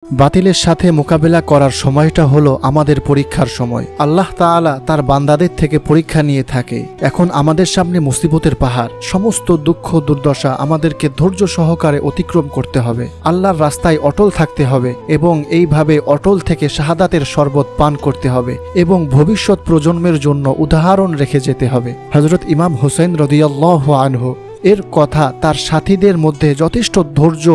বাতিলের সাথে মোকাবেলা করার সময়টা হলো আমাদের পরীক্ষার সময়। আল্লাহ তাআলা তার বান্দাদের থেকে পরীক্ষা নিয়ে থাকে। এখন আমাদের সামনে মুসিবতের পাহাড়, সমস্ত দুঃখ দুর্দশা আমাদেরকে ধৈর্য সহকারে অতিক্রম করতে হবে। আল্লাহর রাস্তায় অটল থাকতে হবে এবং এইভাবে অটল থেকে শাহাদাতের শরবত পান করতে হবে এবং ভবিষ্যৎ প্রজন্মের জন্য উদাহরণ রেখে যেতে হবে। হযরত ইমাম হোসেন রাদিয়াল্লাহু আনহু এর কথা তার সাথীদের মধ্যে যথেষ্ট ধৈর্য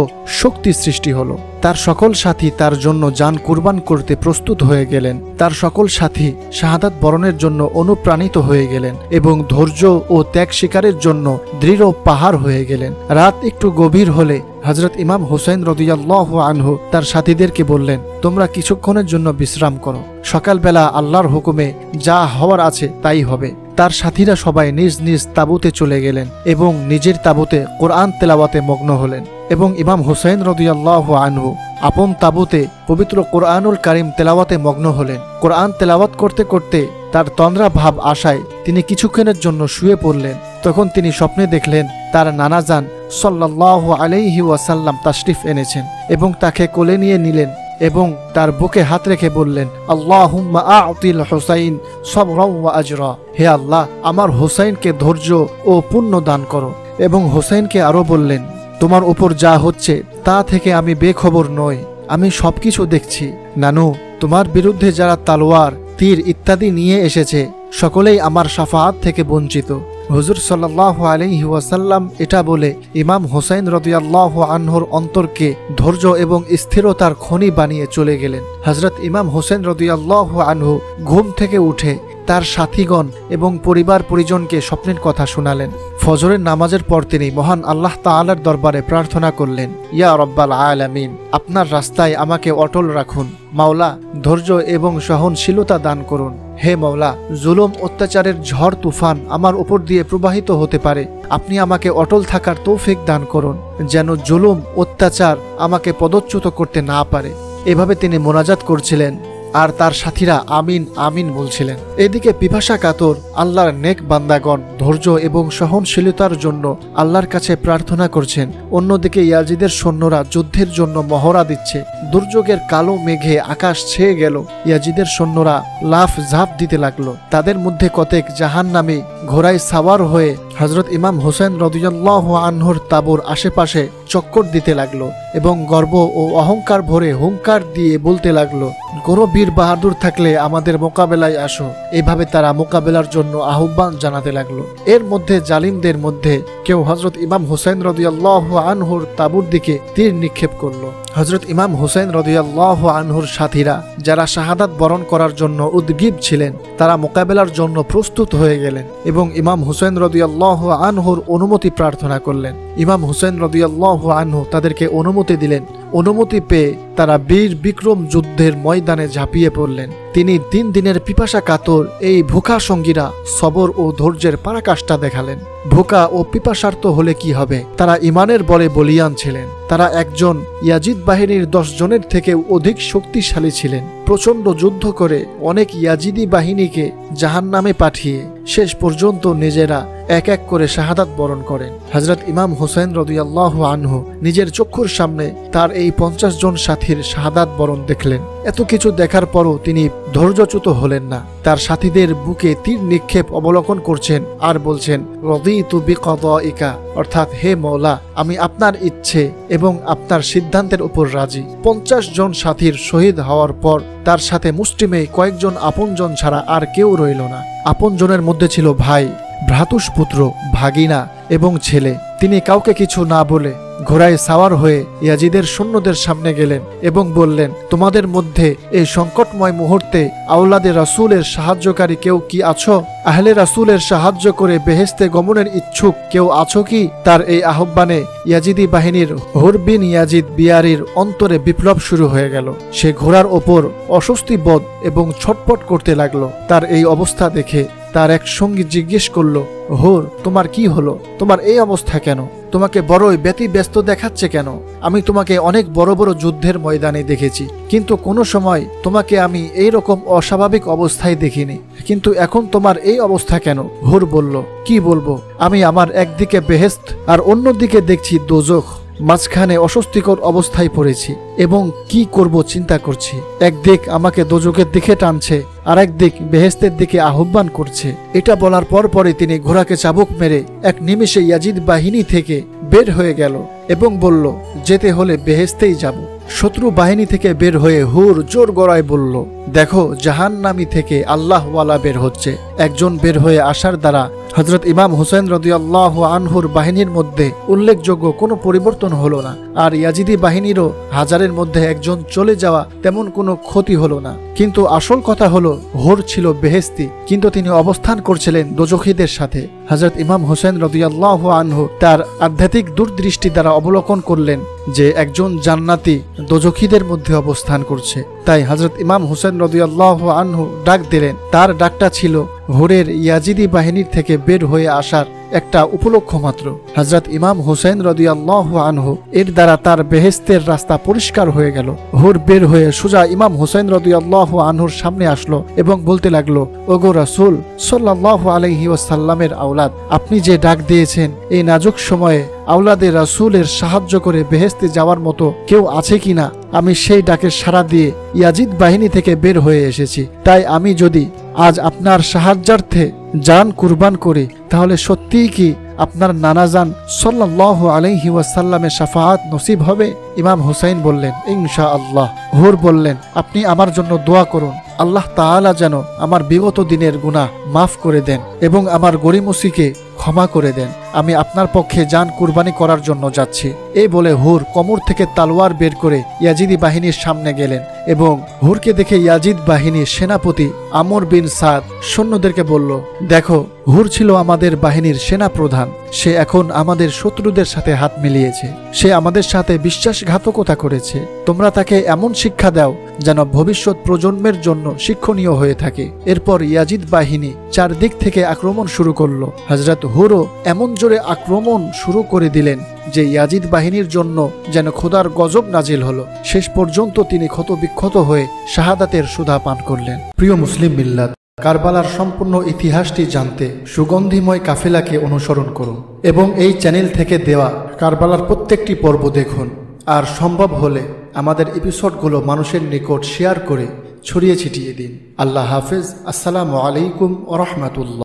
শক্তি সৃষ্টি হলো। তার সকল সাথী তার জন্য জান কুরবান করতে প্রস্তুত হয়ে গেলেন। তার সকল সাথী শাহাদাত বরণের জন্য অনুপ্রাণিত হয়ে গেলেন এবং ধৈর্য ও ত্যাগ স্বীকারের জন্য দৃঢ় পাহাড় হয়ে গেলেন। রাত একটু গভীর হলে হযরত ইমাম হোসেন রাদিয়াল্লাহু আনহু তার সাথীদেরকে বললেন, তোমরা কিছুক্ষণের জন্য বিশ্রাম করো, সকালবেলা আল্লাহর হুকুমে যা হওয়ার আছে তাই হবে। তার সাথীরা সবাই নিজ নিজ তাঁবুতে চলে গেলেন এবং নিজের তাঁবুতে কোরআন তেলাওয়াতে মগ্ন হলেন এবং ইমাম হোসেন রাদিয়াল্লাহু আনহু আপন তাঁবুতে পবিত্র কোরআনুল কারীম তেলাওয়াতে মগ্ন হলেন। কোরআন তেলাওয়াত করতে করতে তার তন্দ্রা ভাব আসায় তিনি কিছুক্ষণের জন্য শুয়ে পড়লেন। তখন তিনি স্বপ্নে দেখলেন তার নানাজান সাল্লাল্লাহু আলাইহি ওয়াসাল্লাম তাশরিফ এনেছেন এবং তাকে কোলে নিয়ে নিলেন এবং তার বুকে হাত রেখে বললেন, আল্লাহুম্মা আ'তিল হুসাইন সাবরান ওয়া আজরা। হে আল্লাহ, আমার হোসাইনকে ধৈর্য ও পুণ্য দান করো। এবং হোসাইনকে আরো বললেন, তোমার উপর যা হচ্ছে তা থেকে আমি বেখবর নই, আমি সবকিছু দেখছি। নানু, তোমার বিরুদ্ধে যারা তালোয়ার, তীর ইত্যাদি নিয়ে এসেছে সকলেই আমার শাফাআত থেকে বঞ্চিত। হুজুর সাল্লাল্লাহু আলাইহি ওয়াসাল্লাম এটা বলে ইমাম হোসাইন রাদিয়াল্লাহু আনহুর অন্তরকে ধৈর্য এবং স্থিরতার খনি বানিয়ে চলে গেলেন। হযরত ইমাম হোসেন রাদিয়াল্লাহু আনহু ঘুম থেকে উঠে তার সাথীগণ এবং পরিবার পরিজনকে স্বপ্নের কথা শোনালেন। ফজরের নামাজের পর তিনি মহান আল্লাহ তাআলার দরবারে প্রার্থনা করলেন, ইয়া রব্বাল আলামিন, আপনার রাস্তায় আমাকে অটল রাখুন। মাওলা, ধৈর্য এবং সহনশীলতা দান করুন। হে মাওলা, জুলুম অত্যাচারের ঝড় তুফান আমার উপর দিয়ে প্রবাহিত হতে পারে, আপনি আমাকে অটল থাকার তৌফিক দান করুন, যেন জুলুম অত্যাচার আমাকে পদচ্যুত করতে না পারে। এভাবে তিনি মোনাজাত করছিলেন আর তার সাথীরা আমিন আমিন বলছিলেন। এদিকে পিপাসা কাতর আল্লাহর নেক বান্দাগণ ধৈর্য এবং সহনশীলতার জন্য আল্লাহর কাছে প্রার্থনা করছেন। অন্যদিকে ইয়াজিদের সৈন্যরা যুদ্ধের জন্য মহড়া দিচ্ছে। দুর্যোগের কালো মেঘে আকাশ ছেয়ে গেল। ইয়াজিদের সৈন্যরা লাফ ঝাঁপ দিতে লাগলো। তাদের মধ্যে কতেক জাহান্নামী ঘোড়ায় সাওয়ার হয়ে হযরত ইমাম হোসেন রাদিয়াল্লাহু আনহুর তাঁবুর আশেপাশে চক্কর দিতে লাগলো এবং গর্ব ও অহংকার ভরে হুঙ্কার দিয়ে বলতে লাগলো, কোনো বীর বাহাদুর থাকলে আমাদের মোকাবেলায় আসো। এভাবে তারা মোকাবেলার জন্য আহ্বান জানাতে লাগলো। এর মধ্যে জালিমদের মধ্যে কেউ হযরত ইমাম হোসেন রাদিয়াল্লাহু আনহুর তাঁবুর দিকে তীর নিক্ষেপ করলো। হযরত ইমাম হোসেন রাদিয়াল্লাহু আনহুর সাথীরা যারা শাহাদাত বরণ করার জন্য উদ্গ্রীব ছিলেন তারা মোকাবেলার জন্য প্রস্তুত হয়ে গেলেন এবং ইমাম হোসেন রাদিয়াল্লাহু আনহুর অনুমতি প্রার্থনা করলেন। ইমাম হোসেন রাদিয়াল্লাহু আনহু তাদেরকে অনুমতি দিলেন। অনুমতি পেয়ে তারা বীর বিক্রম যুদ্ধের ময়দানে ঝাঁপিয়ে পড়লেন। তিনি 3 দিনের পিপাসা কাতর এই ভুখা সঙ্গীরা সবর ও ধৈর্যের পরাকাষ্ঠা দেখালেন। ভুখা ও পিপাসার্ত হলে কি হবে? তারা ইমানের বলে বলিয়ান ছিলেন। তারা একজন ইয়াজিদ বাহিনীর 10 জনের থেকে অধিক শক্তিশালী ছিলেন। প্রচণ্ড যুদ্ধ করে অনেক ইয়াজিদি বাহিনীকে জাহান্নামে পাঠিয়ে শেষ পর্যন্ত নিজেরা এক এক করে শাহাদাত বরণ করেন। হযরত ইমাম হোসেন রাদিয়াল্লাহু আনহু নিজের চক্ষুর সামনে তার এই 50 জন সাথীর শাহাদাত বরণ দেখলেন। এত কিছু দেখার পরও তিনি ধৈর্যচ্যুত হলেন না। তার সাথীদের বুকে তীর নিক্ষেপ অবলোকন করছেন আর বলছেন, রাদিতু বিকাদাইকা, অর্থাৎ হে মাওলা, আমি আপনার ইচ্ছে এবং আপনার সিদ্ধান্তের উপর রাজি। 50 জন সাথীর শহীদ হওয়ার পর তার সাথে মুষ্টিমে কয়েকজন আপনজন ছাড়া আর কেউ রইল না। আপনজনের মধ্যে ছিল ভাই, ভ্রাতুষ্পুত্র, ভাগিনা এবং ছেলে। তিনি কাউকে কিছু না বলে ঘোড়ায় সাওয়ার হয়ে ইয়াজিদের সৈন্যদের সামনে গেলেন এবং বললেন, তোমাদের মধ্যে এই সংকটময় মুহূর্তে আওলাদে রাসূলের সাহায্যকারী কেউ কি আছো? আহলে রাসূলের সাহায্য করে বেহেশতে গমনের ইচ্ছুক কেউ আছো কি? তার এই আহ্বানে ইয়াজিদি বাহিনীর হুর বিন ইয়াজিদ বিয়ারির অন্তরে বিপ্লব শুরু হয়ে গেল। সে ঘোড়ার ওপর অস্বস্তি বোধ এবং ছটপট করতে লাগলো। তার এই অবস্থা দেখে তার এক সঙ্গী জিজ্ঞেস করলো, হুর, তোমার কি হলো? তোমার এই অবস্থা কেন? তোমাকে বড়ই ব্যতিব্যস্ত দেখাচ্ছে কেন? আমি তোমাকে অনেক বড় বড় যুদ্ধের ময়দানে দেখেছি, কিন্তু কোনো সময় তোমাকে আমি এই রকম অস্বাভাবিক অবস্থায় দেখিনি, কিন্তু এখন তোমার এই অবস্থা কেন? হুর বলল, কি বলবো, আমি আমার একদিকে বেহেশত আর অন্যদিকে দেখছি দোজখ। মাঝখানে অস্বস্তিকর অবস্থায় পড়েছি এবং কি করব চিন্তা করছি। একদিক আমাকে দোজখের দিকে টানছে, আর একদিক বেহেশতের দিকে আহ্বান করছে। এটা বলার পরে তিনি ঘোড়াকে চাবুক মেরে এক নিমেষে ইয়াজিদ বাহিনী থেকে বের হয়ে গেল এবং বলল, যেতে হলে বেহেশতেই যাব। শত্রু বাহিনী থেকে বের হয়ে হুর জোর গলায় বলল, দেখো জাহান্নামী থেকে আল্লাহওয়ালা বের হচ্ছে। একজন বের হয়ে আসার দ্বারা হযরত ইমাম হুসাইন রাদিয়াল্লাহু আনহুর বাহিনীর মধ্যে উল্লেখযোগ্য কোনো পরিবর্তন হলো না, আর ইয়াজিদি বাহিনীরও হাজারের মধ্যে একজন চলে যাওয়া তেমন কোনো ক্ষতি হলো না। কিন্তু আসল কথা হলো, হুর ছিল বেহেশতি, কিন্তু তিনি অবস্থান করছিলেন দোজখীদের সাথে। হযরত ইমাম হুসাইন রাদিয়াল্লাহু আনহু তার আধ্যাত্মিক দূরদৃষ্টি দ্বারা অবলোকন করলেন যে একজন জান্নাতি দোজখীদের মধ্যে অবস্থান করছে। তাই হযরত ইমাম হুসাইন রাদিয়াল্লাহু আনহু ডাক দিলেন। তার ডাকটা ছিল হুরের ইয়াজিদি বাহিনীর থেকে বের হয়ে আসার একটা উপলক্ষ মাত্র। হযরত ইমাম হুসাইন রাদিয়াল্লাহু আনহু এর দ্বারা তার বেহেশতের রাস্তা পরিষ্কার হয়ে গেল। হুর বের হয়ে সোজা ইমাম হুসাইন রাদিয়াল্লাহু আনহুর সামনে আসলো এবং বলতে লাগলো, ওগো রাসূল সাল্লাল্লাহু আলাইহি ওয়াসাল্লামের আওলাদ, আপনি যে ডাক দিয়েছেন, এই নাজুক সময়ে আওলাদে রাসূলের সাহায্য করে বেহেশতে যাওয়ার মতো কেউ আছে কিনা? আমি সেই ডাকের সাড়া দিয়ে ইয়াজিদ বাহিনী থেকে বের হয়ে এসেছি। তাই আমি যদি আজ আপনার সাহায্যার্থে জান কুরবান করি, তাহলে সত্যিই কি আপনার নানাজান সাল্লাল্লাহু আলাইহি ওয়াসাল্লামের শাফাআত নসিব হবে? ইমাম হুসাইন বললেন, ইনশাআল্লাহ। হুর বললেন, আপনি আমার জন্য দোয়া করুন, আল্লাহ তাআলা যেন আমার বিগত দিনের গুনাহ মাফ করে দেন এবং আমার গরিমসিকে ক্ষমা করে দেন। আমি আপনার পক্ষে জান কুরবানি করার জন্য যাচ্ছি। এই বলে হুর কোমর থেকে তালোয়ার বের করে ইয়াজিদি বাহিনীর সামনে গেলেন এবং হুরকে দেখে ইয়াজিদ বাহিনীর সেনাপতি আমর বিন সাদ সৈন্যদেরকে বলল, দেখো, হুর ছিল আমাদের বাহিনীর সেনা প্রধান। সে এখন আমাদের শত্রুদের সাথে হাত মিলিয়েছে। সে আমাদের সাথে বিশ্বাসঘাতকতা করেছে। তোমরা তাকে এমন শিক্ষা দাও যেন ভবিষ্যৎ প্রজন্মের জন্য শিক্ষণীয় হয়ে থাকে। এরপর ইয়াজিদ বাহিনী চারদিক থেকে আক্রমণ শুরু করলো। হযরত হুরও এমন জোরে আক্রমণ শুরু করে দিলেন যে ইয়াজিদ বাহিনীর জন্য যেন খোদার গজব নাজিল হলো। শেষ পর্যন্ত তিনি ক্ষতবিক্ষত হয়ে শাহাদাতের সুধা পান করলেন। প্রিয় মুসলিম মিল্লাত, কারবালার সম্পূর্ণ ইতিহাসটি জানতে সুগন্ধিময় কাফেলাকে অনুসরণ করুন এবং এই চ্যানেল থেকে দেওয়া কারবালার প্রত্যেকটি পর্ব দেখুন। আর সম্ভব হলে আমাদের এপিসোডগুলো মানুষের নিকট শেয়ার করে ছড়িয়ে ছিটিয়ে দিন। আল্লাহ হাফেজ। আসসালামু আলাইকুম ওয়া রাহমাতুল্লাহ।